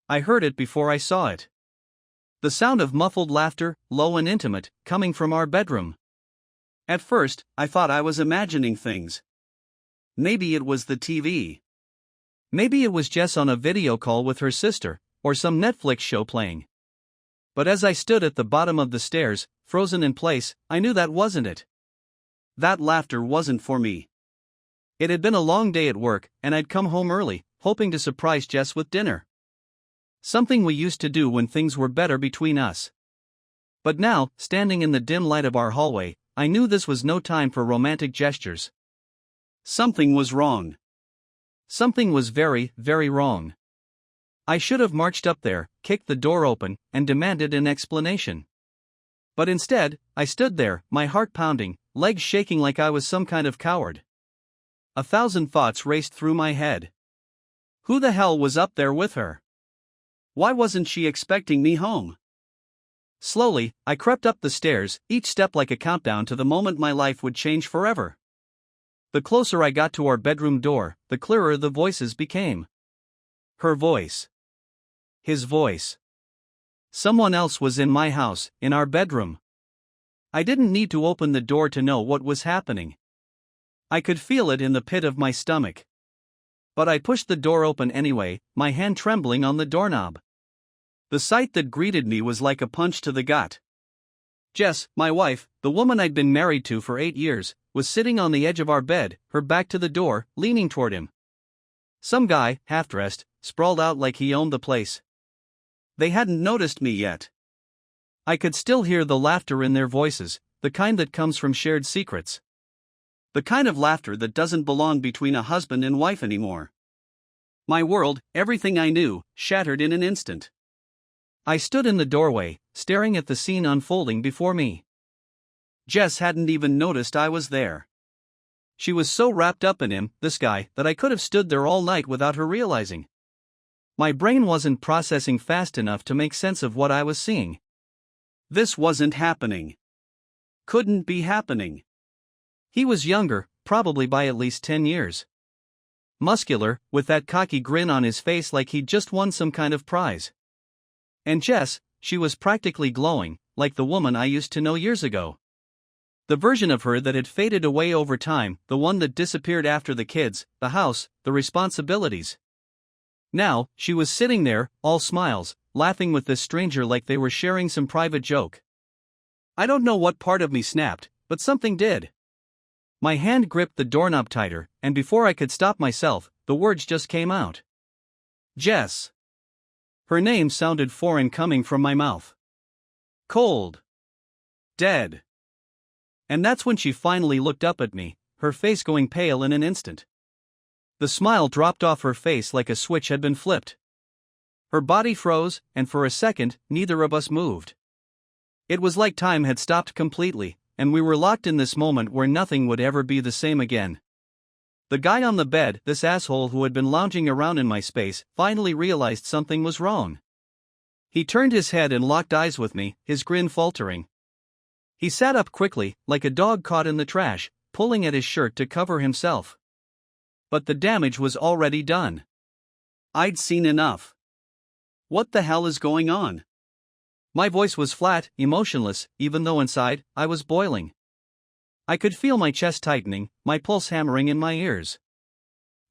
I heard it before I saw it. The sound of muffled laughter, low and intimate, coming from our bedroom. At first, I thought I was imagining things. Maybe it was the TV. Maybe it was Jess on a video call with her sister, or some Netflix show playing. But as I stood at the bottom of the stairs, frozen in place, I knew that wasn't it. That laughter wasn't for me. It had been a long day at work, and I'd come home early, hoping to surprise Jess with dinner. Something we used to do when things were better between us. But now, standing in the dim light of our hallway, I knew this was no time for romantic gestures. Something was wrong. Something was very, very wrong. I should have marched up there, kicked the door open, and demanded an explanation. But instead, I stood there, my heart pounding, legs shaking like I was some kind of coward. 1,000 thoughts raced through my head. Who the hell was up there with her? Why wasn't she expecting me home? Slowly, I crept up the stairs, each step like a countdown to the moment my life would change forever. The closer I got to our bedroom door, the clearer the voices became. Her voice. His voice. Someone else was in my house, in our bedroom. I didn't need to open the door to know what was happening. I could feel it in the pit of my stomach. But I pushed the door open anyway, my hand trembling on the doorknob. The sight that greeted me was like a punch to the gut. Jess, my wife, the woman I'd been married to for 8 years, was sitting on the edge of our bed, her back to the door, leaning toward him. Some guy, half-dressed, sprawled out like he owned the place. They hadn't noticed me yet. I could still hear the laughter in their voices, the kind that comes from shared secrets. The kind of laughter that doesn't belong between a husband and wife anymore. My world, everything I knew, shattered in an instant. I stood in the doorway, staring at the scene unfolding before me. Jess hadn't even noticed I was there. She was so wrapped up in him, this guy, that I could have stood there all night without her realizing. My brain wasn't processing fast enough to make sense of what I was seeing. This wasn't happening. Couldn't be happening. He was younger, probably by at least 10 years. Muscular, with that cocky grin on his face like he'd just won some kind of prize. And Jess, she was practically glowing, like the woman I used to know years ago. The version of her that had faded away over time, the one that disappeared after the kids, the house, the responsibilities. Now, she was sitting there, all smiles, laughing with this stranger like they were sharing some private joke. I don't know what part of me snapped, but something did. My hand gripped the doorknob tighter, and before I could stop myself, the words just came out. Jess. Her name sounded foreign coming from my mouth. Cold. Dead. And that's when she finally looked up at me, her face going pale in an instant. The smile dropped off her face like a switch had been flipped. Her body froze, and for a second, neither of us moved. It was like time had stopped completely, and we were locked in this moment where nothing would ever be the same again. The guy on the bed, this asshole who had been lounging around in my space, finally realized something was wrong. He turned his head and locked eyes with me, his grin faltering. He sat up quickly, like a dog caught in the trash, pulling at his shirt to cover himself. But the damage was already done. I'd seen enough. What the hell is going on? My voice was flat, emotionless, even though inside, I was boiling. I could feel my chest tightening, my pulse hammering in my ears.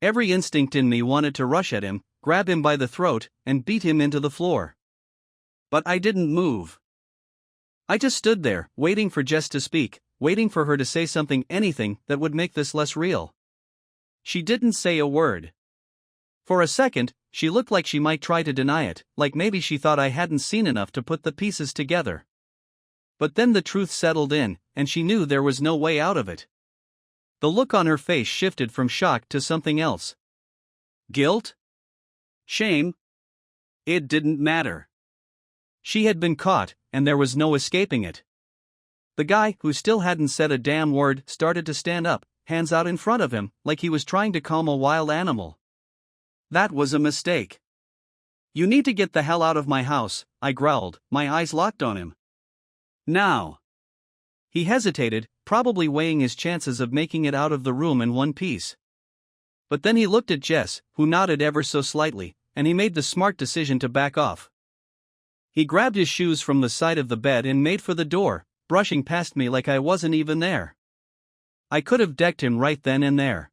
Every instinct in me wanted to rush at him, grab him by the throat, and beat him into the floor. But I didn't move. I just stood there, waiting for Jess to speak, waiting for her to say something, anything that would make this less real. She didn't say a word. For a second, she looked like she might try to deny it, like maybe she thought I hadn't seen enough to put the pieces together. But then the truth settled in, and she knew there was no way out of it. The look on her face shifted from shock to something else. Guilt? Shame? It didn't matter. She had been caught, and there was no escaping it. The guy, who still hadn't said a damn word, started to stand up, hands out in front of him, like he was trying to calm a wild animal. That was a mistake. You need to get the hell out of my house, I growled, my eyes locked on him. Now. He hesitated, probably weighing his chances of making it out of the room in one piece. But then he looked at Jess, who nodded ever so slightly, and he made the smart decision to back off. He grabbed his shoes from the side of the bed and made for the door, brushing past me like I wasn't even there. I could have decked him right then and there.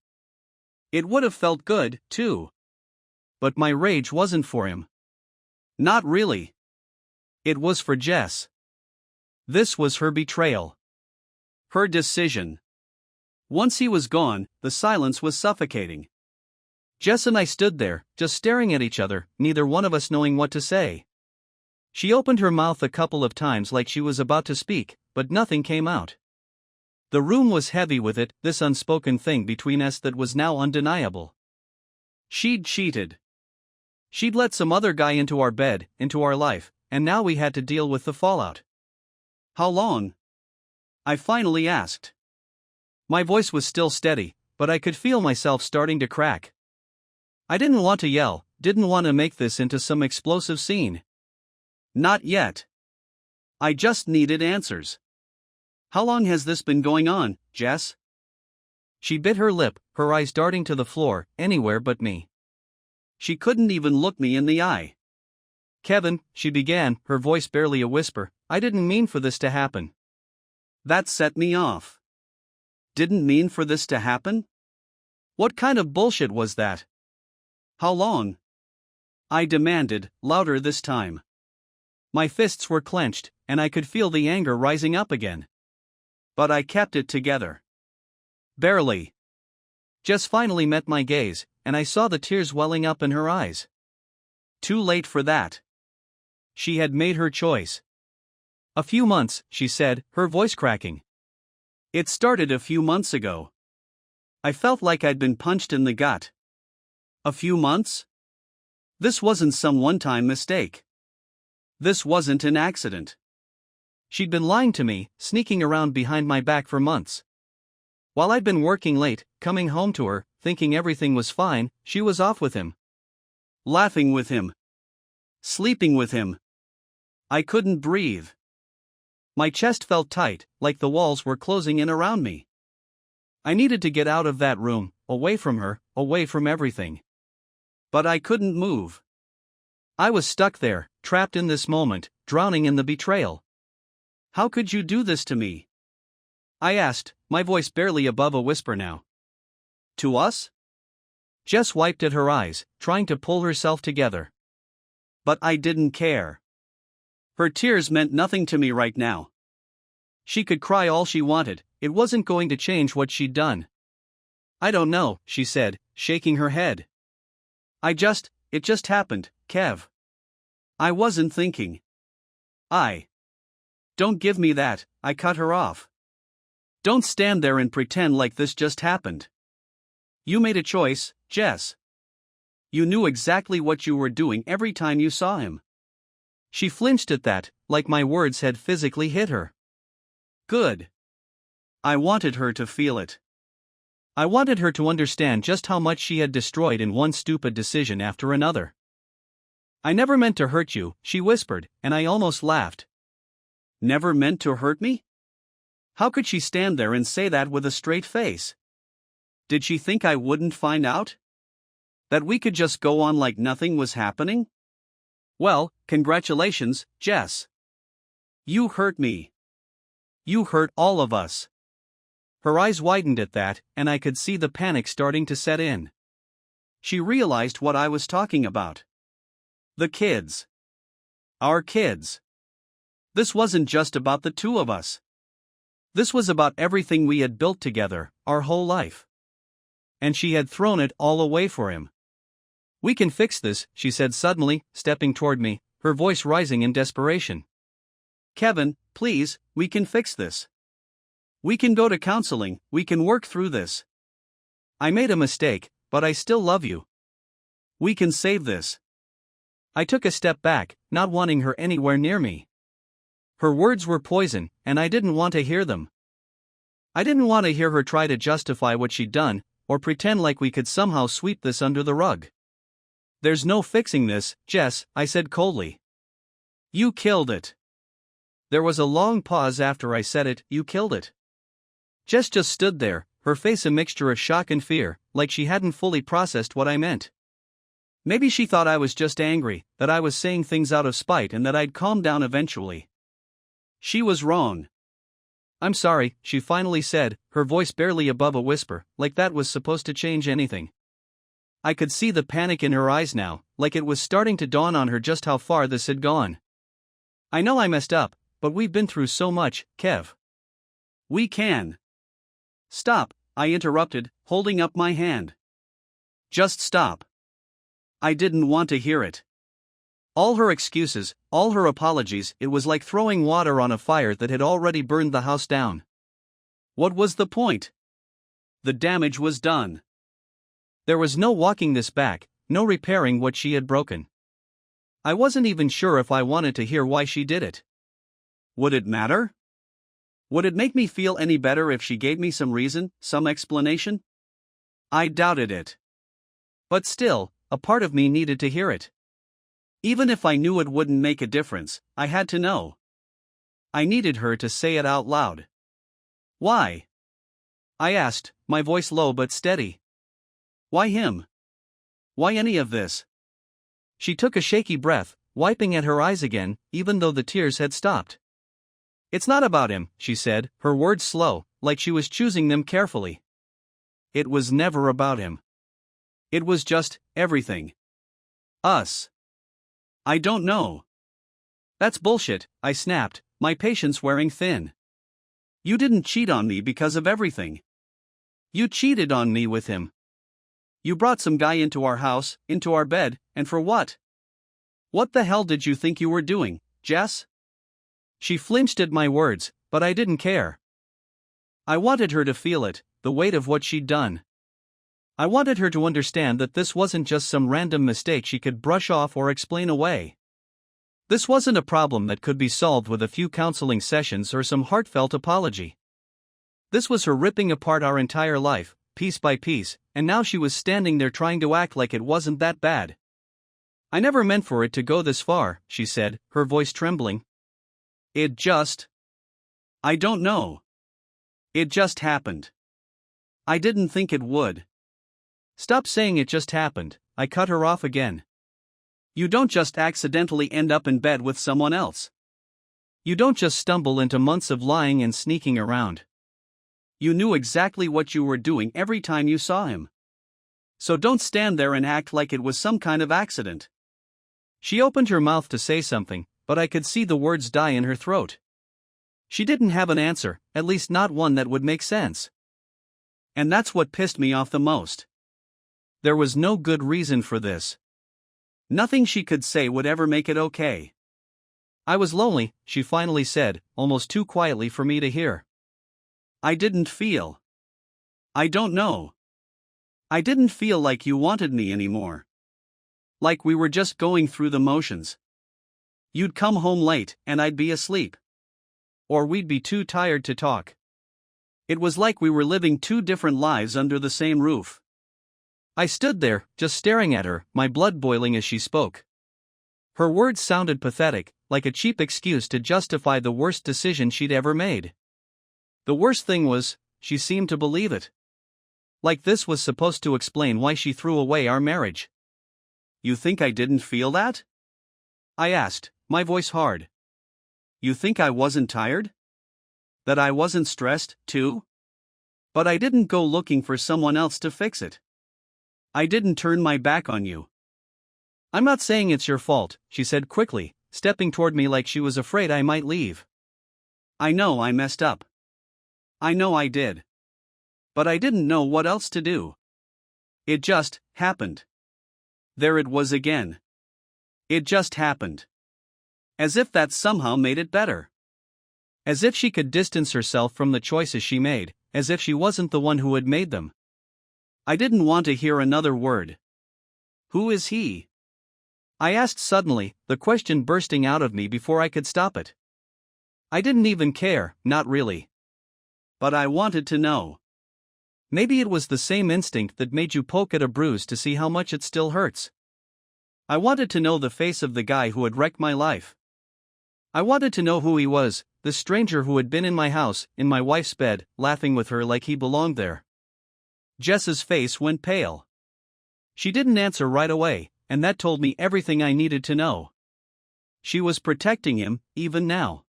It would have felt good, too. But my rage wasn't for him. Not really. It was for Jess. This was her betrayal. Her decision. Once he was gone, the silence was suffocating. Jess and I stood there, just staring at each other, neither one of us knowing what to say. She opened her mouth a couple of times like she was about to speak, but nothing came out. The room was heavy with it, this unspoken thing between us that was now undeniable. She'd cheated. She'd let some other guy into our bed, into our life, and now we had to deal with the fallout. How long? I finally asked. My voice was still steady, but I could feel myself starting to crack. I didn't want to yell, didn't want to make this into some explosive scene. Not yet. I just needed answers. How long has this been going on, Jess? She bit her lip, her eyes darting to the floor, anywhere but me. She couldn't even look me in the eye. Kevin, she began, her voice barely a whisper, I didn't mean for this to happen. That set me off. Didn't mean for this to happen? What kind of bullshit was that? How long? I demanded, louder this time. My fists were clenched, and I could feel the anger rising up again. But I kept it together. Barely. Jess finally met my gaze, and I saw the tears welling up in her eyes. Too late for that. She had made her choice. A few months, she said, her voice cracking. It started a few months ago. I felt like I'd been punched in the gut. A few months? This wasn't some one-time mistake. This wasn't an accident. She'd been lying to me, sneaking around behind my back for months. While I'd been working late, coming home to her, thinking everything was fine, she was off with him. Laughing with him. Sleeping with him. I couldn't breathe. My chest felt tight, like the walls were closing in around me. I needed to get out of that room, away from her, away from everything. But I couldn't move. I was stuck there, trapped in this moment, drowning in the betrayal. How could you do this to me? I asked, my voice barely above a whisper now. To us? Jess wiped at her eyes, trying to pull herself together. But I didn't care. Her tears meant nothing to me right now. She could cry all she wanted, it wasn't going to change what she'd done. I don't know, she said, shaking her head. It just happened, Kev. I wasn't thinking. Don't give me that, I cut her off. Don't stand there and pretend like this just happened. You made a choice, Jess. You knew exactly what you were doing every time you saw him. She flinched at that, like my words had physically hit her. Good. I wanted her to feel it. I wanted her to understand just how much she had destroyed in one stupid decision after another. I never meant to hurt you, she whispered, and I almost laughed. Never meant to hurt me? How could she stand there and say that with a straight face? Did she think I wouldn't find out? That we could just go on like nothing was happening? Well, congratulations, Jess. You hurt me. You hurt all of us. Her eyes widened at that, and I could see the panic starting to set in. She realized what I was talking about. The kids. Our kids. This wasn't just about the two of us. This was about everything we had built together, our whole life. And she had thrown it all away for him. We can fix this, she said suddenly, stepping toward me, her voice rising in desperation. Kevin, please, we can fix this. We can go to counseling, we can work through this. I made a mistake, but I still love you. We can save this. I took a step back, not wanting her anywhere near me. Her words were poison, and I didn't want to hear them. I didn't want to hear her try to justify what she'd done, or pretend like we could somehow sweep this under the rug. There's no fixing this, Jess, I said coldly. You killed it. There was a long pause after I said it, you killed it. Jess just stood there, her face a mixture of shock and fear, like she hadn't fully processed what I meant. Maybe she thought I was just angry, that I was saying things out of spite and that I'd calm down eventually. She was wrong. "I'm sorry," she finally said, her voice barely above a whisper, like that was supposed to change anything. I could see the panic in her eyes now, like it was starting to dawn on her just how far this had gone. "I know I messed up, but we've been through so much, Kev. We can." "Stop," I interrupted, holding up my hand. "Just stop." I didn't want to hear it. All her excuses, all her apologies, it was like throwing water on a fire that had already burned the house down. What was the point? The damage was done. There was no walking this back, no repairing what she had broken. I wasn't even sure if I wanted to hear why she did it. Would it matter? Would it make me feel any better if she gave me some reason, some explanation? I doubted it. But still, a part of me needed to hear it. Even if I knew it wouldn't make a difference, I had to know. I needed her to say it out loud. "Why?" I asked, my voice low but steady. "Why him? Why any of this?" She took a shaky breath, wiping at her eyes again, even though the tears had stopped. "It's not about him," she said, her words slow, like she was choosing them carefully. "It was never about him. It was just everything. Us." "I don't know." "That's bullshit," I snapped, my patience wearing thin. "You didn't cheat on me because of everything. You cheated on me with him. You brought some guy into our house, into our bed, and for what? What the hell did you think you were doing, Jess?" She flinched at my words, but I didn't care. I wanted her to feel it, the weight of what she'd done. I wanted her to understand that this wasn't just some random mistake she could brush off or explain away. This wasn't a problem that could be solved with a few counseling sessions or some heartfelt apology. This was her ripping apart our entire life, piece by piece, and now she was standing there trying to act like it wasn't that bad. "I never meant for it to go this far," she said, her voice trembling. I don't know. It just happened. I didn't think it would." "Stop saying it just happened," I cut her off again. "You don't just accidentally end up in bed with someone else. You don't just stumble into months of lying and sneaking around. You knew exactly what you were doing every time you saw him. So don't stand there and act like it was some kind of accident." She opened her mouth to say something, but I could see the words die in her throat. She didn't have an answer, at least not one that would make sense. And that's what pissed me off the most. There was no good reason for this. Nothing she could say would ever make it okay. "I was lonely," she finally said, almost too quietly for me to hear. I didn't feel. I don't know. I didn't feel like you wanted me anymore. Like we were just going through the motions. You'd come home late, and I'd be asleep. Or we'd be too tired to talk. It was like we were living two different lives under the same roof. I stood there, just staring at her, my blood boiling as she spoke. Her words sounded pathetic, like a cheap excuse to justify the worst decision she'd ever made. The worst thing was, she seemed to believe it. Like this was supposed to explain why she threw away our marriage. "You think I didn't feel that?" I asked, my voice hard. "You think I wasn't tired? That I wasn't stressed, too? But I didn't go looking for someone else to fix it. I didn't turn my back on you." "I'm not saying it's your fault," she said quickly, stepping toward me like she was afraid I might leave. "I know I messed up. I know I did. But I didn't know what else to do. It just happened." There it was again. It just happened. As if that somehow made it better. As if she could distance herself from the choices she made, as if she wasn't the one who had made them. I didn't want to hear another word. "Who is he?" I asked suddenly, the question bursting out of me before I could stop it. I didn't even care, not really. But I wanted to know. Maybe it was the same instinct that made you poke at a bruise to see how much it still hurts. I wanted to know the face of the guy who had wrecked my life. I wanted to know who he was, the stranger who had been in my house, in my wife's bed, laughing with her like he belonged there. Jess's face went pale. She didn't answer right away, and that told me everything I needed to know. She was protecting him, even now.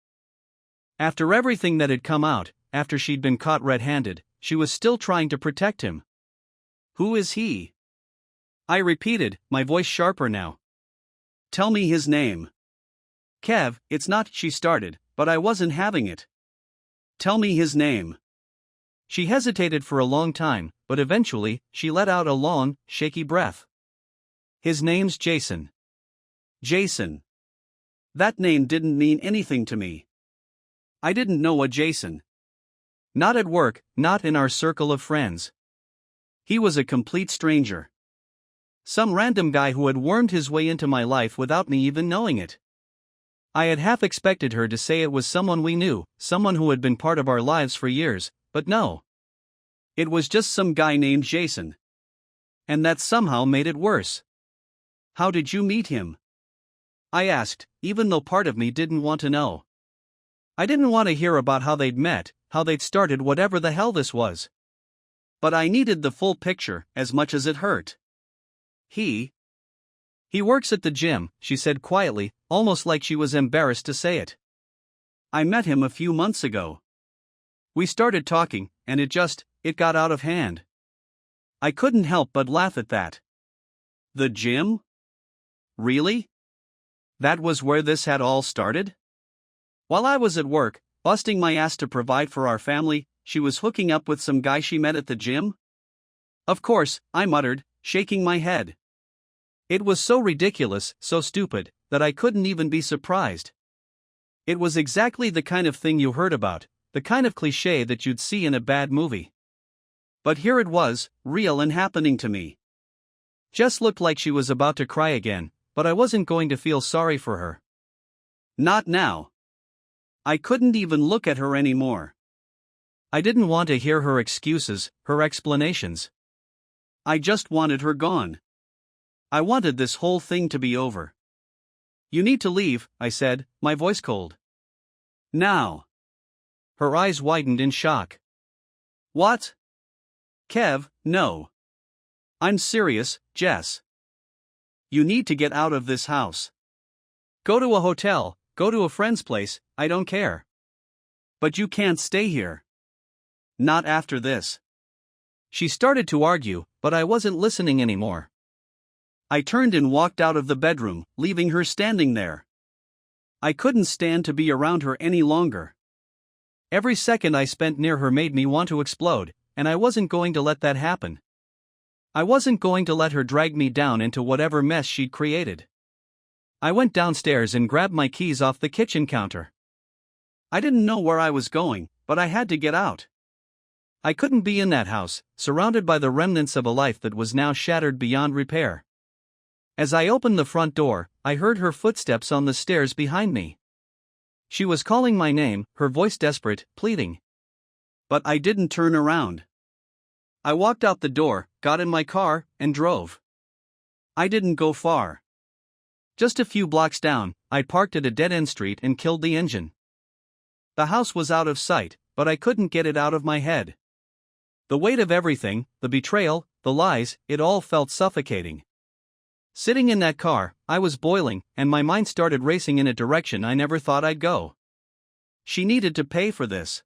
After everything that had come out, after she'd been caught red-handed, she was still trying to protect him. Who is he? I repeated, my voice sharper now. Tell me his name. Kev, it's not, she started, but I wasn't having it. Tell me his name. She hesitated for a long time, but eventually, she let out a long, shaky breath. His name's Jason. Jason. That name didn't mean anything to me. I didn't know a Jason. Not at work, not in our circle of friends. He was a complete stranger. Some random guy who had wormed his way into my life without me even knowing it. I had half expected her to say it was someone we knew, someone who had been part of our lives for years, but no. It was just some guy named Jason. And that somehow made it worse. How did you meet him? I asked, even though part of me didn't want to know. I didn't want to hear about how they'd met, how they'd started whatever the hell this was. But I needed the full picture, as much as it hurt. He works at the gym, she said quietly, almost like she was embarrassed to say it. I met him a few months ago. We started talking, and it got out of hand. I couldn't help but laugh at that. The gym? Really? That was where this had all started? While I was at work, busting my ass to provide for our family, she was hooking up with some guy she met at the gym? Of course, I muttered, shaking my head. It was so ridiculous, so stupid, that I couldn't even be surprised. It was exactly the kind of thing you heard about, the kind of cliché that you'd see in a bad movie. But here it was, real and happening to me. Jess looked like she was about to cry again, but I wasn't going to feel sorry for her. Not now. I couldn't even look at her anymore. I didn't want to hear her excuses, her explanations. I just wanted her gone. I wanted this whole thing to be over. You need to leave, I said, my voice cold. Now. Her eyes widened in shock. What? Kev, no. I'm serious, Jess. You need to get out of this house. Go to a hotel, go to a friend's place, I don't care. But you can't stay here. Not after this. She started to argue, but I wasn't listening anymore. I turned and walked out of the bedroom, leaving her standing there. I couldn't stand to be around her any longer. Every second I spent near her made me want to explode, and I wasn't going to let that happen. I wasn't going to let her drag me down into whatever mess she'd created. I went downstairs and grabbed my keys off the kitchen counter. I didn't know where I was going, but I had to get out. I couldn't be in that house, surrounded by the remnants of a life that was now shattered beyond repair. As I opened the front door, I heard her footsteps on the stairs behind me. She was calling my name, her voice desperate, pleading. But I didn't turn around. I walked out the door, got in my car, and drove. I didn't go far. Just a few blocks down, I parked at a dead-end street and killed the engine. The house was out of sight, but I couldn't get it out of my head. The weight of everything, the betrayal, the lies, it all felt suffocating. Sitting in that car, I was boiling, and my mind started racing in a direction I never thought I'd go. She needed to pay for this.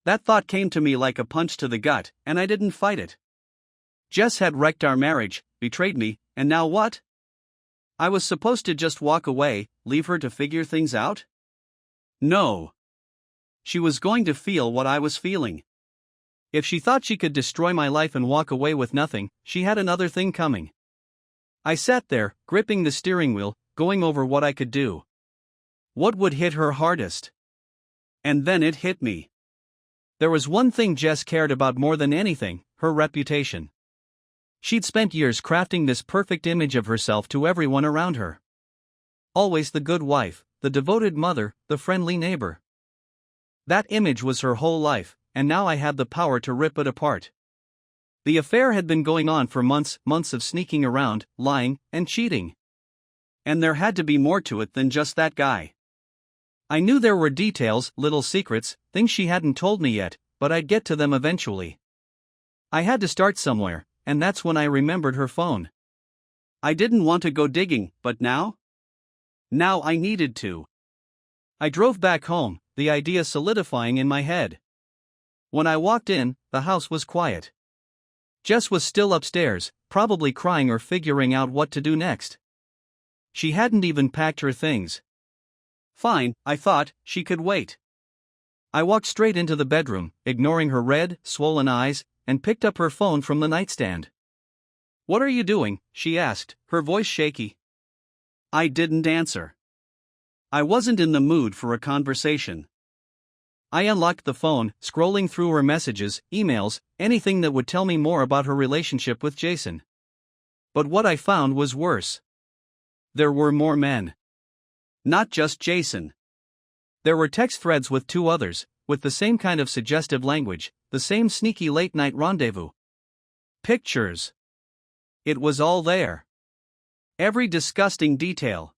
That thought came to me like a punch to the gut, and I didn't fight it. Jess had wrecked our marriage, betrayed me, and now what? I was supposed to just walk away, leave her to figure things out? No. She was going to feel what I was feeling. If she thought she could destroy my life and walk away with nothing, she had another thing coming. I sat there, gripping the steering wheel, going over what I could do. What would hit her hardest? And then it hit me. There was one thing Jess cared about more than anything, her reputation. She'd spent years crafting this perfect image of herself to everyone around her. Always the good wife, the devoted mother, the friendly neighbor. That image was her whole life, and now I had the power to rip it apart. The affair had been going on for months of sneaking around, lying, and cheating. And there had to be more to it than just that guy. I knew there were details, little secrets, things she hadn't told me yet, but I'd get to them eventually. I had to start somewhere, and that's when I remembered her phone. I didn't want to go digging, but now? Now I needed to. I drove back home, the idea solidifying in my head. When I walked in, the house was quiet. Jess was still upstairs, probably crying or figuring out what to do next. She hadn't even packed her things. Fine, I thought, she could wait. I walked straight into the bedroom, ignoring her red, swollen eyes, and picked up her phone from the nightstand. "What are you doing?" she asked, her voice shaky. I didn't answer. I wasn't in the mood for a conversation. I unlocked the phone, scrolling through her messages, emails, anything that would tell me more about her relationship with Jason. But what I found was worse. There were more men. Not just Jason. There were text threads with two others, with the same kind of suggestive language, the same sneaky late-night rendezvous. Pictures. It was all there. Every disgusting detail.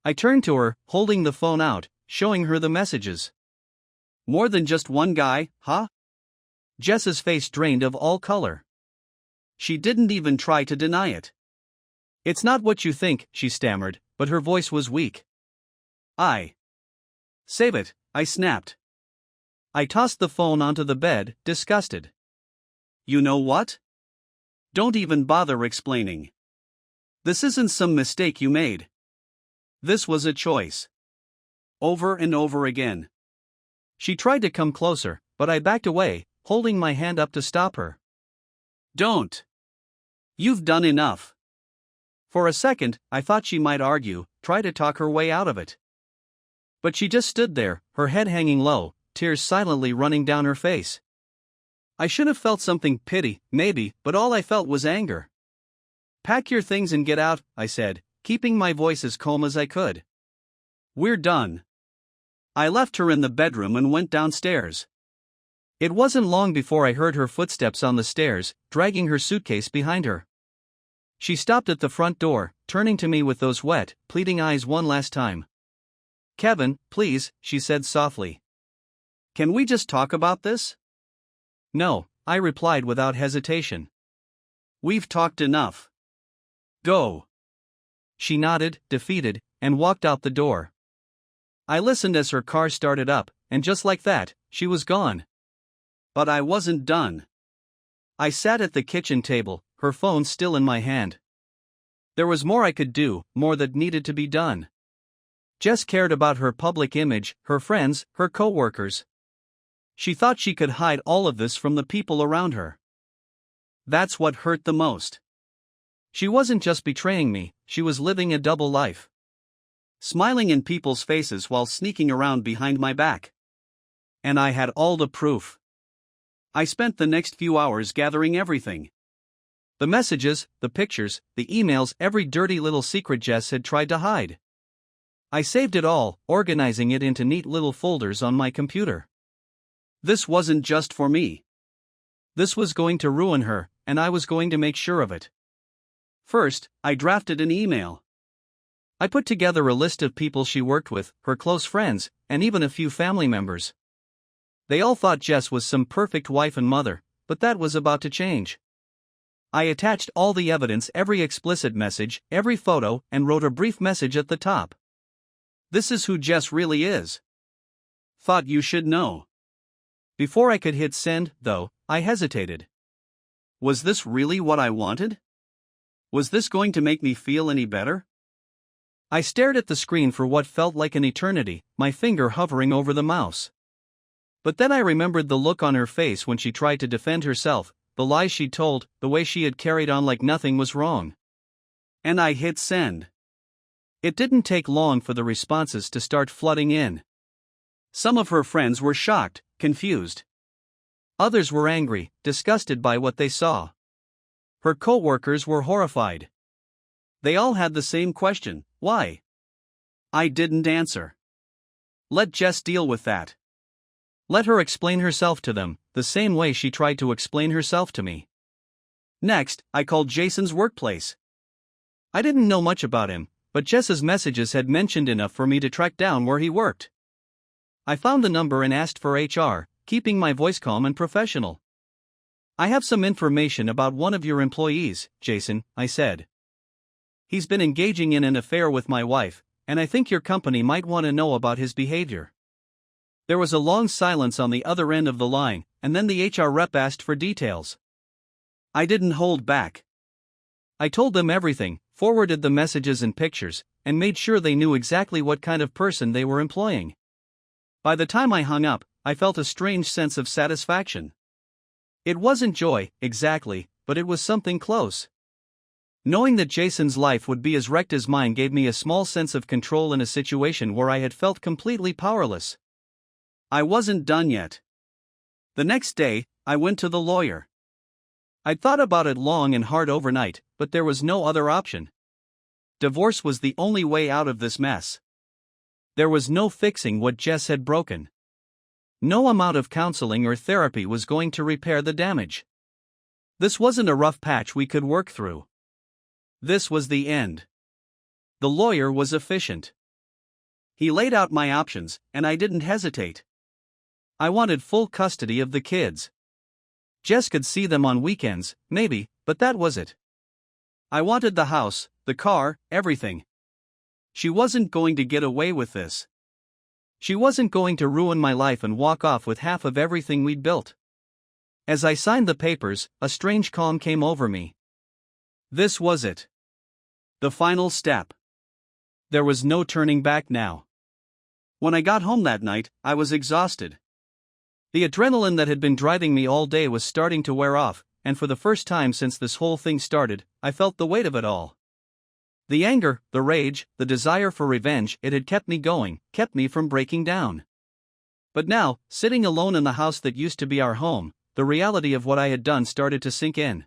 I turned to her, holding the phone out, showing her the messages. More than just one guy, huh? Jess's face drained of all color. She didn't even try to deny it. "It's not what you think," she stammered, but her voice was weak. Save it," I snapped. I tossed the phone onto the bed, disgusted. "You know what? Don't even bother explaining. This isn't some mistake you made. This was a choice. Over and over again." She tried to come closer, but I backed away, holding my hand up to stop her. "Don't. You've done enough." For a second, I thought she might argue, try to talk her way out of it. But she just stood there, her head hanging low, tears silently running down her face. I should have felt something, pity, maybe, but all I felt was anger. "Pack your things and get out," I said, keeping my voice as calm as I could. "We're done." I left her in the bedroom and went downstairs. It wasn't long before I heard her footsteps on the stairs, dragging her suitcase behind her. She stopped at the front door, turning to me with those wet, pleading eyes one last time. "Kevin, please," she said softly. "Can we just talk about this?" "No," I replied without hesitation. "We've talked enough. Go." She nodded, defeated, and walked out the door. I listened as her car started up, and just like that, she was gone. But I wasn't done. I sat at the kitchen table, her phone still in my hand. There was more I could do, more that needed to be done. Jess cared about her public image, her friends, her co-workers. She thought she could hide all of this from the people around her. That's what hurt the most. She wasn't just betraying me, she was living a double life. Smiling in people's faces while sneaking around behind my back. And I had all the proof. I spent the next few hours gathering everything. The messages, the pictures, the emails, every dirty little secret Jess had tried to hide. I saved it all, organizing it into neat little folders on my computer. This wasn't just for me. This was going to ruin her, and I was going to make sure of it. First, I drafted an email. I put together a list of people she worked with, her close friends, and even a few family members. They all thought Jess was some perfect wife and mother, but that was about to change. I attached all the evidence, every explicit message, every photo, and wrote a brief message at the top. "This is who Jess really is. Thought you should know." Before I could hit send, though, I hesitated. Was this really what I wanted? Was this going to make me feel any better? I stared at the screen for what felt like an eternity, my finger hovering over the mouse. But then I remembered the look on her face when she tried to defend herself, the lies she'd told, the way she had carried on like nothing was wrong. And I hit send. It didn't take long for the responses to start flooding in. Some of her friends were shocked, confused. Others were angry, disgusted by what they saw. Her co-workers were horrified. They all had the same question: why? I didn't answer. Let Jess deal with that. Let her explain herself to them, the same way she tried to explain herself to me. Next, I called Jason's workplace. I didn't know much about him, but Jess's messages had mentioned enough for me to track down where he worked. I found the number and asked for HR, keeping my voice calm and professional. "I have some information about one of your employees, Jason," I said. He's been engaging in an affair with my wife, and I think your company might want to know about his behavior." There was a long silence on the other end of the line, and then the HR rep asked for details. I didn't hold back. I told them everything, forwarded the messages and pictures, and made sure they knew exactly what kind of person they were employing. By the time I hung up, I felt a strange sense of satisfaction. It wasn't joy, exactly, but it was something close. Knowing that Jason's life would be as wrecked as mine gave me a small sense of control in a situation where I had felt completely powerless. I wasn't done yet. The next day, I went to the lawyer. I'd thought about it long and hard overnight, but there was no other option. Divorce was the only way out of this mess. There was no fixing what Jess had broken. No amount of counseling or therapy was going to repair the damage. This wasn't a rough patch we could work through. This was the end. The lawyer was efficient. He laid out my options, and I didn't hesitate. I wanted full custody of the kids. Jess could see them on weekends, maybe, but that was it. I wanted the house, the car, everything. She wasn't going to get away with this. She wasn't going to ruin my life and walk off with half of everything we'd built. As I signed the papers, a strange calm came over me. This was it. The final step. There was no turning back now. When I got home that night, I was exhausted. The adrenaline that had been driving me all day was starting to wear off, and for the first time since this whole thing started, I felt the weight of it all. The anger, the rage, the desire for revenge, it had kept me going, kept me from breaking down. But now, sitting alone in the house that used to be our home, the reality of what I had done started to sink in.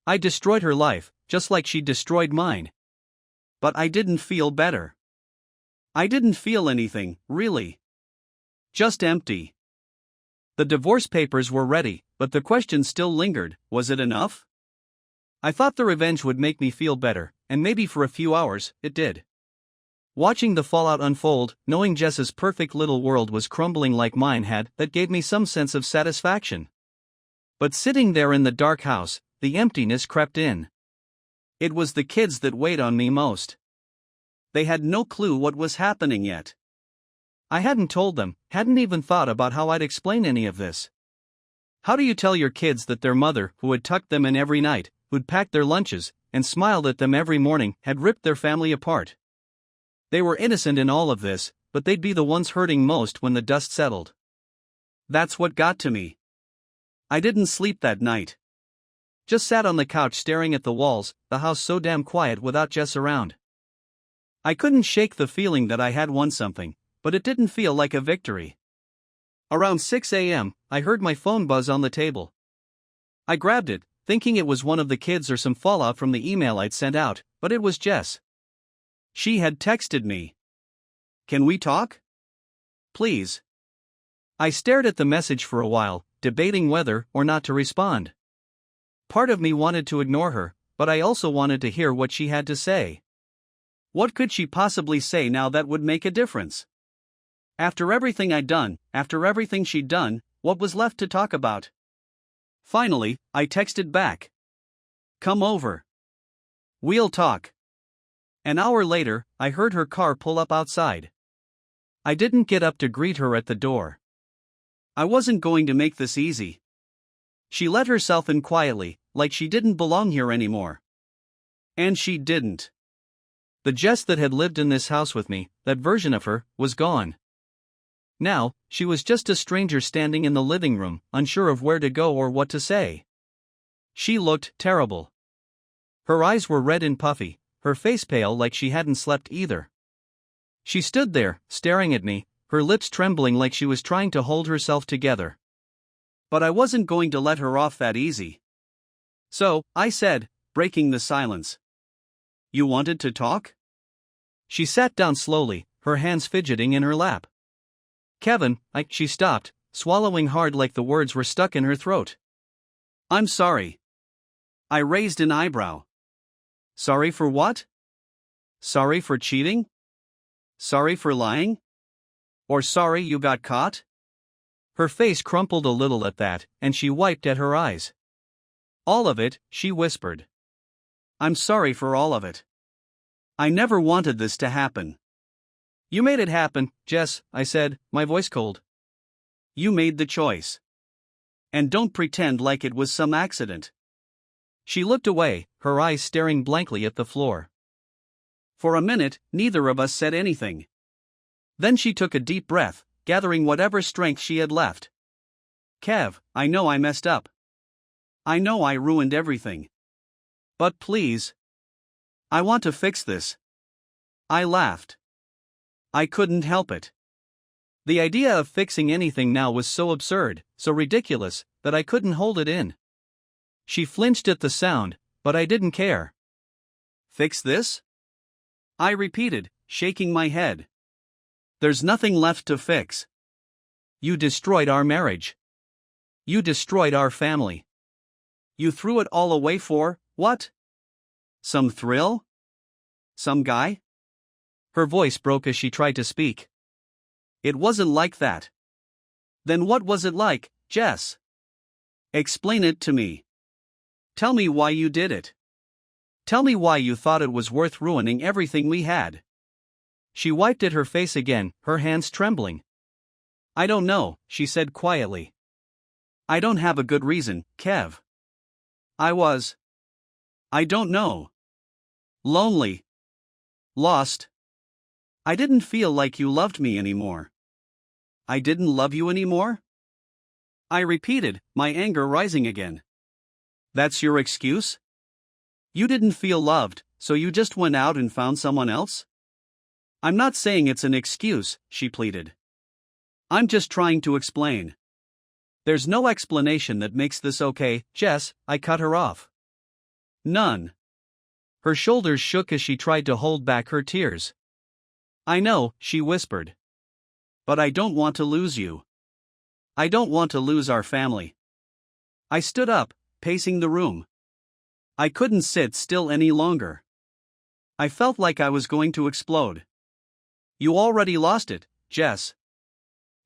I destroyed her life, just like she destroyed mine. But I didn't feel better. I didn't feel anything, really. Just empty. The divorce papers were ready, but the question still lingered, was it enough? I thought the revenge would make me feel better, and maybe for a few hours, it did. Watching the fallout unfold, knowing Jess's perfect little world was crumbling like mine had, that gave me some sense of satisfaction. But sitting there in the dark house, the emptiness crept in. It was the kids that weighed on me most. They had no clue what was happening yet. I hadn't told them, hadn't even thought about how I'd explain any of this. How do you tell your kids that their mother, who had tucked them in every night, who'd packed their lunches, and smiled at them every morning, had ripped their family apart? They were innocent in all of this, but they'd be the ones hurting most when the dust settled. That's what got to me. I didn't sleep that night. Just sat on the couch staring at the walls, the house so damn quiet without Jess around. I couldn't shake the feeling that I had won something, but it didn't feel like a victory. Around 6 a.m., I heard my phone buzz on the table. I grabbed it, thinking it was one of the kids or some fallout from the email I'd sent out, but it was Jess. She had texted me. "Can we talk? Please." I stared at the message for a while, debating whether or not to respond. Part of me wanted to ignore her, but I also wanted to hear what she had to say. What could she possibly say now that would make a difference? After everything I'd done, after everything she'd done, what was left to talk about? Finally, I texted back. "Come over. We'll talk." An hour later, I heard her car pull up outside. I didn't get up to greet her at the door. I wasn't going to make this easy. She let herself in quietly, like she didn't belong here anymore. And she didn't. The Jess that had lived in this house with me, that version of her, was gone. Now, she was just a stranger standing in the living room, unsure of where to go or what to say. She looked terrible. Her eyes were red and puffy, her face pale like she hadn't slept either. She stood there, staring at me, her lips trembling like she was trying to hold herself together. But I wasn't going to let her off that easy. So, I said, breaking the silence. "You wanted to talk?" She sat down slowly, her hands fidgeting in her lap. "Kevin," she stopped, swallowing hard like the words were stuck in her throat. "I'm sorry." I raised an eyebrow. "Sorry for what? Sorry for cheating? Sorry for lying? Or sorry you got caught?" Her face crumpled a little at that, and she wiped at her eyes. "All of it," she whispered. "I'm sorry for all of it." I never wanted this to happen. You made it happen, Jess, I said, my voice cold. You made the choice. And don't pretend like it was some accident. She looked away, her eyes staring blankly at the floor. For a minute, neither of us said anything. Then she took a deep breath, gathering whatever strength she had left. Kev, I know I messed up. I know I ruined everything. But please. I want to fix this. I laughed. I couldn't help it. The idea of fixing anything now was so absurd, so ridiculous, that I couldn't hold it in. She flinched at the sound, but I didn't care. Fix this? I repeated, shaking my head. There's nothing left to fix. You destroyed our marriage. You destroyed our family. You threw it all away for, what? Some thrill? Some guy? Her voice broke as she tried to speak. It wasn't like that. Then what was it like, Jess? Explain it to me. Tell me why you did it. Tell me why you thought it was worth ruining everything we had. She wiped at her face again, her hands trembling. I don't know, she said quietly. I don't have a good reason, Kev. I don't know. Lonely. Lost. I didn't feel like you loved me anymore. I didn't love you anymore? I repeated, my anger rising again. That's your excuse? You didn't feel loved, so you just went out and found someone else? I'm not saying it's an excuse, she pleaded. I'm just trying to explain. There's no explanation that makes this okay, Jess, I cut her off. None. Her shoulders shook as she tried to hold back her tears. I know, she whispered. But I don't want to lose you. I don't want to lose our family. I stood up, pacing the room. I couldn't sit still any longer. I felt like I was going to explode. You already lost it, Jess.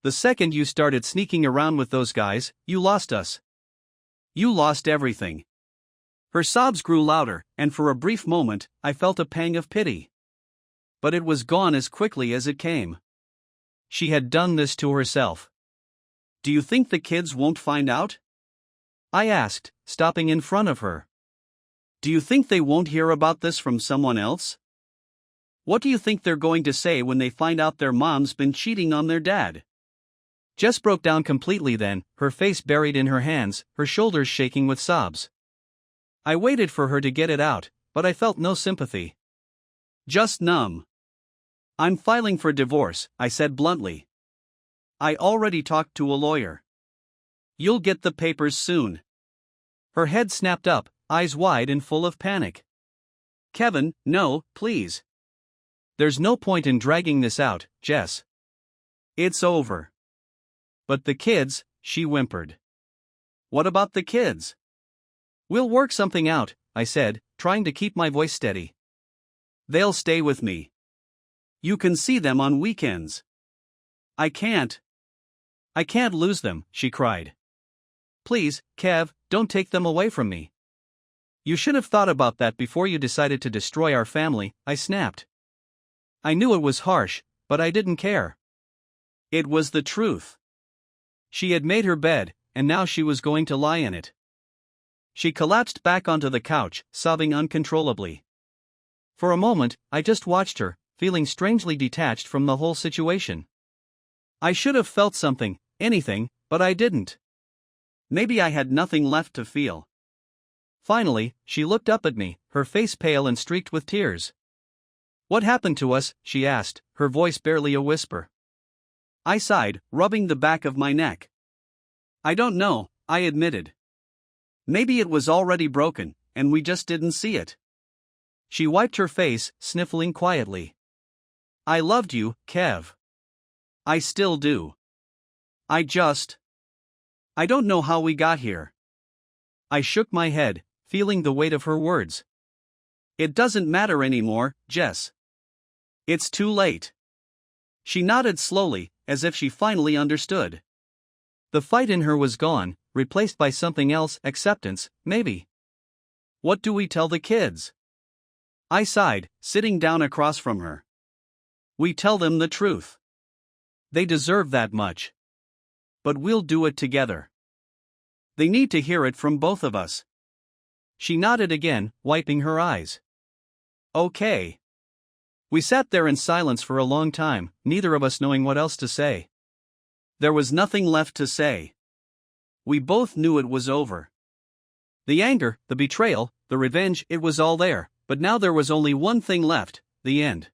The second you started sneaking around with those guys, you lost us. You lost everything. Her sobs grew louder, and for a brief moment, I felt a pang of pity. But it was gone as quickly as it came. She had done this to herself. Do you think the kids won't find out? I asked, stopping in front of her. Do you think they won't hear about this from someone else? What do you think they're going to say when they find out their mom's been cheating on their dad? Jess broke down completely then, her face buried in her hands, her shoulders shaking with sobs. I waited for her to get it out, but I felt no sympathy. Just numb. I'm filing for divorce, I said bluntly. I already talked to a lawyer. You'll get the papers soon. Her head snapped up, eyes wide and full of panic. Kevin, no, please. There's no point in dragging this out, Jess. It's over. But the kids, she whimpered. What about the kids? We'll work something out, I said, trying to keep my voice steady. They'll stay with me. You can see them on weekends. I can't lose them, she cried. Please, Kev, don't take them away from me. You should have thought about that before you decided to destroy our family, I snapped. I knew it was harsh, but I didn't care. It was the truth. She had made her bed, and now she was going to lie in it. She collapsed back onto the couch, sobbing uncontrollably. For a moment, I just watched her, feeling strangely detached from the whole situation. I should have felt something, anything, but I didn't. Maybe I had nothing left to feel. Finally, she looked up at me, her face pale and streaked with tears. What happened to us? She asked, her voice barely a whisper. I sighed, rubbing the back of my neck. I don't know, I admitted. Maybe it was already broken, and we just didn't see it. She wiped her face, sniffling quietly. I loved you, Kev. I still do. I don't know how we got here. I shook my head, feeling the weight of her words. It doesn't matter anymore, Jess. It's too late. She nodded slowly, as if she finally understood. The fight in her was gone, replaced by something else, acceptance, maybe. What do we tell the kids? I sighed, sitting down across from her. We tell them the truth. They deserve that much. But we'll do it together. They need to hear it from both of us. She nodded again, wiping her eyes. Okay. We sat there in silence for a long time, neither of us knowing what else to say. There was nothing left to say. We both knew it was over. The anger, the betrayal, the revenge, it was all there, but now there was only one thing left, the end.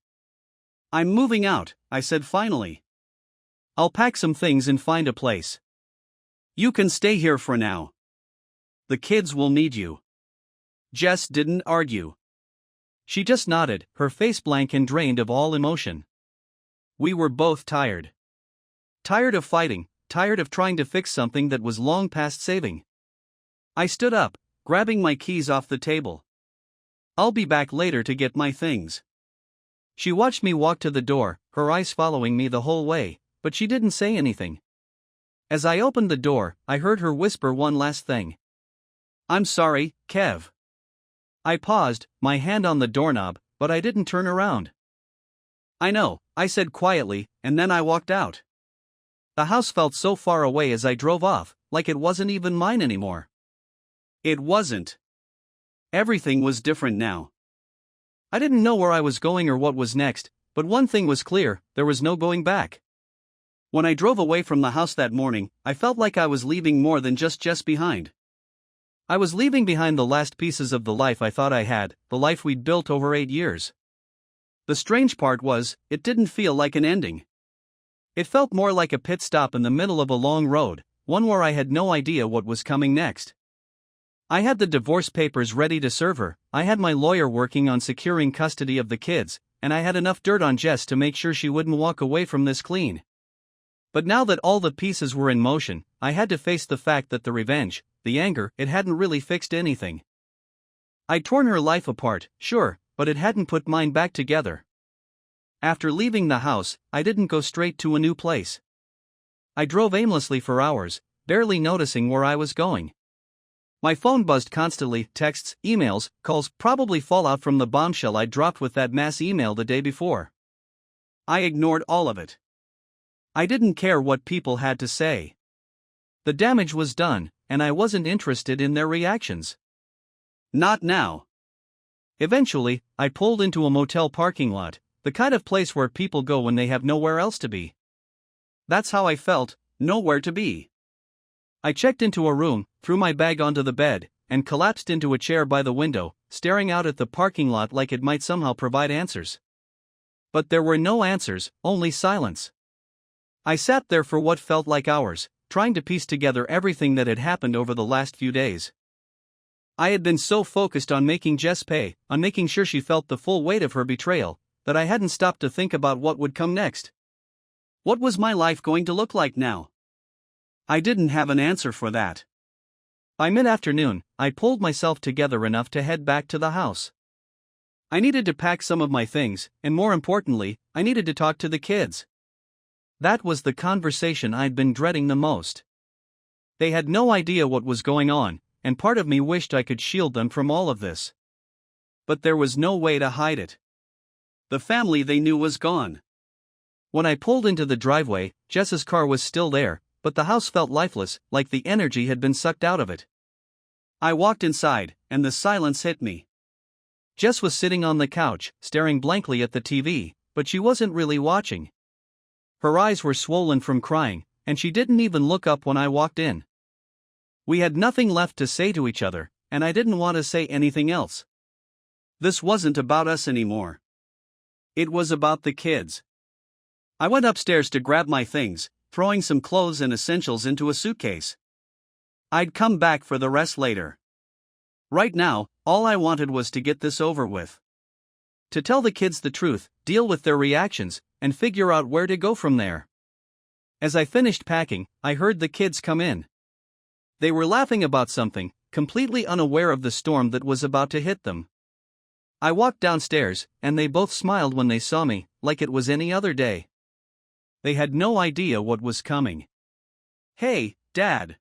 I'm moving out, I said finally. I'll pack some things and find a place. You can stay here for now. The kids will need you. Jess didn't argue. She just nodded, her face blank and drained of all emotion. We were both tired. Tired of fighting, tired of trying to fix something that was long past saving. I stood up, grabbing my keys off the table. I'll be back later to get my things. She watched me walk to the door, her eyes following me the whole way, but she didn't say anything. As I opened the door, I heard her whisper one last thing. I'm sorry, Kev. I paused, my hand on the doorknob, but I didn't turn around. I know, I said quietly, and then I walked out. The house felt so far away as I drove off, like it wasn't even mine anymore. It wasn't. Everything was different now. I didn't know where I was going or what was next, but one thing was clear, there was no going back. When I drove away from the house that morning, I felt like I was leaving more than just Jess behind. I was leaving behind the last pieces of the life I thought I had, the life we'd built over 8 years. The strange part was, it didn't feel like an ending. It felt more like a pit stop in the middle of a long road, one where I had no idea what was coming next. I had the divorce papers ready to serve her, I had my lawyer working on securing custody of the kids, and I had enough dirt on Jess to make sure she wouldn't walk away from this clean. But now that all the pieces were in motion, I had to face the fact that the revenge, the anger, it hadn't really fixed anything. I'd torn her life apart, sure, but it hadn't put mine back together. After leaving the house, I didn't go straight to a new place. I drove aimlessly for hours, barely noticing where I was going. My phone buzzed constantly, texts, emails, calls, probably fallout from the bombshell I dropped with that mass email the day before. I ignored all of it. I didn't care what people had to say. The damage was done, and I wasn't interested in their reactions. Not now. Eventually, I pulled into a motel parking lot, the kind of place where people go when they have nowhere else to be. That's how I felt, nowhere to be. I checked into a room, threw my bag onto the bed, and collapsed into a chair by the window, staring out at the parking lot like it might somehow provide answers. But there were no answers, only silence. I sat there for what felt like hours, trying to piece together everything that had happened over the last few days. I had been so focused on making Jess pay, on making sure she felt the full weight of her betrayal, that I hadn't stopped to think about what would come next. What was my life going to look like now? I didn't have an answer for that. By mid-afternoon, I pulled myself together enough to head back to the house. I needed to pack some of my things, and more importantly, I needed to talk to the kids. That was the conversation I'd been dreading the most. They had no idea what was going on, and part of me wished I could shield them from all of this. But there was no way to hide it. The family they knew was gone. When I pulled into the driveway, Jess's car was still there, but the house felt lifeless, like the energy had been sucked out of it. I walked inside, and the silence hit me. Jess was sitting on the couch, staring blankly at the TV, but she wasn't really watching. Her eyes were swollen from crying, and she didn't even look up when I walked in. We had nothing left to say to each other, and I didn't want to say anything else. This wasn't about us anymore. It was about the kids. I went upstairs to grab my things, throwing some clothes and essentials into a suitcase. I'd come back for the rest later. Right now, all I wanted was to get this over with. To tell the kids the truth, deal with their reactions, and figure out where to go from there. As I finished packing, I heard the kids come in. They were laughing about something, completely unaware of the storm that was about to hit them. I walked downstairs, and they both smiled when they saw me, like it was any other day. They had no idea what was coming. "Hey, Dad,"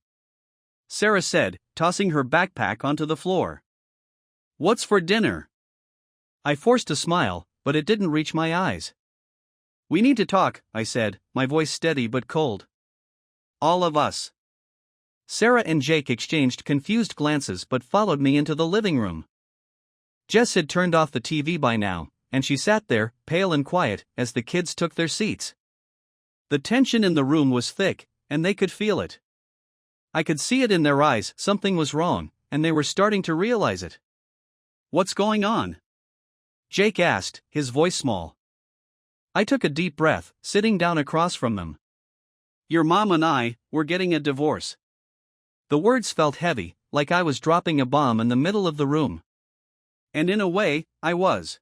Sarah said, tossing her backpack onto the floor. "What's for dinner?" I forced a smile, but it didn't reach my eyes. "We need to talk," I said, my voice steady but cold. "All of us." Sarah and Jake exchanged confused glances but followed me into the living room. Jess had turned off the TV by now, and she sat there, pale and quiet, as the kids took their seats. The tension in the room was thick, and they could feel it. I could see it in their eyes, something was wrong, and they were starting to realize it. "What's going on?" Jake asked, his voice small. I took a deep breath, sitting down across from them. "Your mom and I, we're getting a divorce." The words felt heavy, like I was dropping a bomb in the middle of the room. And in a way, I was.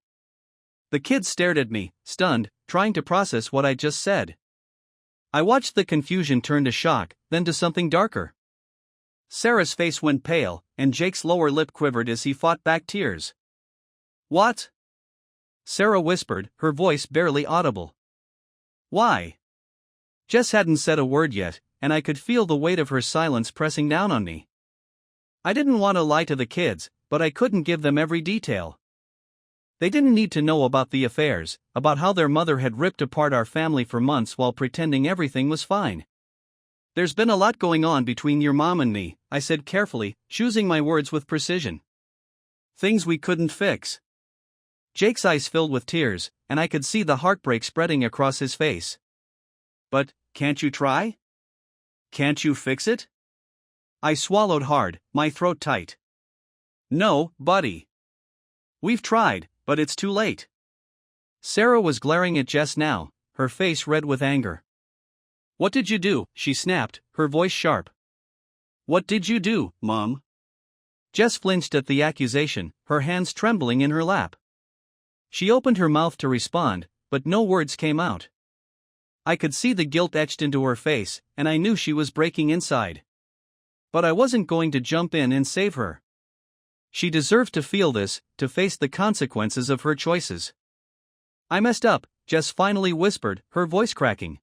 The kids stared at me, stunned, trying to process what I just said. I watched the confusion turn to shock, then to something darker. Sarah's face went pale, and Jake's lower lip quivered as he fought back tears. "What?" Sarah whispered, her voice barely audible. "Why?" Jess hadn't said a word yet, and I could feel the weight of her silence pressing down on me. I didn't want to lie to the kids, but I couldn't give them every detail. They didn't need to know about the affairs, about how their mother had ripped apart our family for months while pretending everything was fine. "There's been a lot going on between your mom and me," I said carefully, choosing my words with precision. "Things we couldn't fix." Jake's eyes filled with tears, and I could see the heartbreak spreading across his face. "But, can't you try? Can't you fix it?" I swallowed hard, my throat tight. "No, buddy. We've tried, but it's too late." Sarah was glaring at Jess now, her face red with anger. "What did you do?" she snapped, her voice sharp. "What did you do, Mom?" Jess flinched at the accusation, her hands trembling in her lap. She opened her mouth to respond, but no words came out. I could see the guilt etched into her face, and I knew she was breaking inside. But I wasn't going to jump in and save her. She deserved to feel this, to face the consequences of her choices. "I messed up," Jess finally whispered, her voice cracking.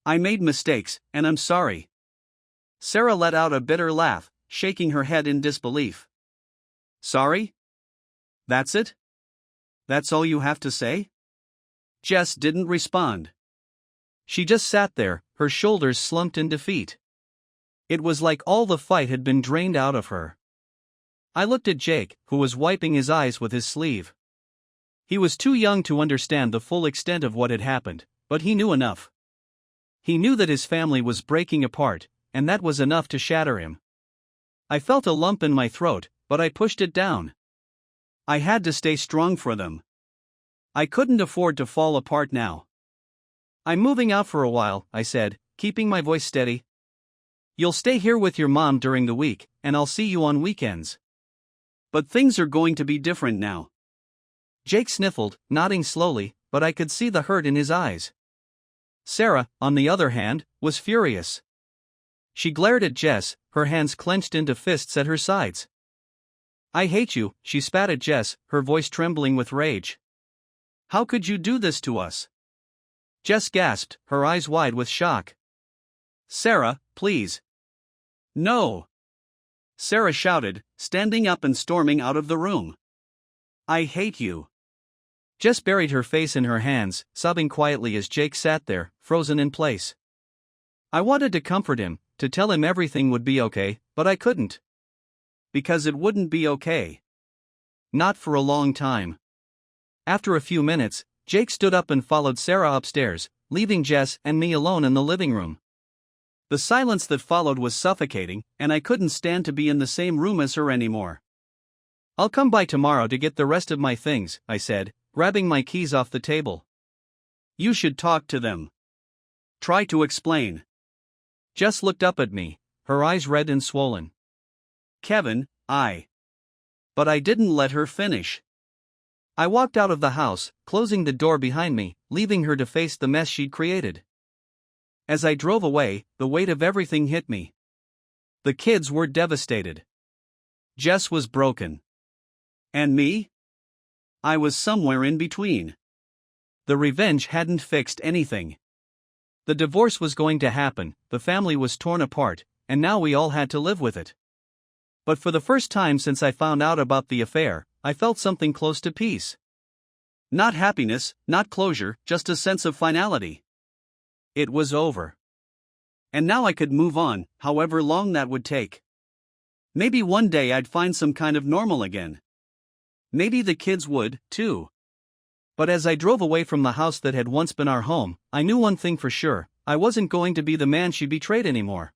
"I made mistakes, and I'm sorry." Sarah let out a bitter laugh, shaking her head in disbelief. "Sorry? That's it? That's all you have to say?" Jess didn't respond. She just sat there, her shoulders slumped in defeat. It was like all the fight had been drained out of her. I looked at Jake, who was wiping his eyes with his sleeve. He was too young to understand the full extent of what had happened, but he knew enough. He knew that his family was breaking apart, and that was enough to shatter him. I felt a lump in my throat, but I pushed it down. I had to stay strong for them. I couldn't afford to fall apart now. "I'm moving out for a while," I said, keeping my voice steady. "You'll stay here with your mom during the week, and I'll see you on weekends." "But things are going to be different now." Jake sniffled, nodding slowly, but I could see the hurt in his eyes. Sarah, on the other hand, was furious. She glared at Jess, her hands clenched into fists at her sides. "I hate you," she spat at Jess, her voice trembling with rage. "How could you do this to us?" Jess gasped, her eyes wide with shock. "Sarah, please." "No!" Sarah shouted, standing up and storming out of the room. "I hate you." Jess buried her face in her hands, sobbing quietly as Jake sat there, frozen in place. I wanted to comfort him, to tell him everything would be okay, but I couldn't. Because it wouldn't be okay. Not for a long time. After a few minutes, Jake stood up and followed Sarah upstairs, leaving Jess and me alone in the living room. The silence that followed was suffocating, and I couldn't stand to be in the same room as her anymore. "I'll come by tomorrow to get the rest of my things," I said, grabbing my keys off the table. "You should talk to them. Try to explain." Jess looked up at me, her eyes red and swollen. "Kevin, But I didn't let her finish." I walked out of the house, closing the door behind me, leaving her to face the mess she'd created. As I drove away, the weight of everything hit me. The kids were devastated. Jess was broken. And me? I was somewhere in between. The revenge hadn't fixed anything. The divorce was going to happen, the family was torn apart, and now we all had to live with it. But for the first time since I found out about the affair, I felt something close to peace. Not happiness, not closure, just a sense of finality. It was over. And now I could move on, however long that would take. Maybe one day I'd find some kind of normal again. Maybe the kids would, too. But as I drove away from the house that had once been our home, I knew one thing for sure: I wasn't going to be the man she betrayed anymore.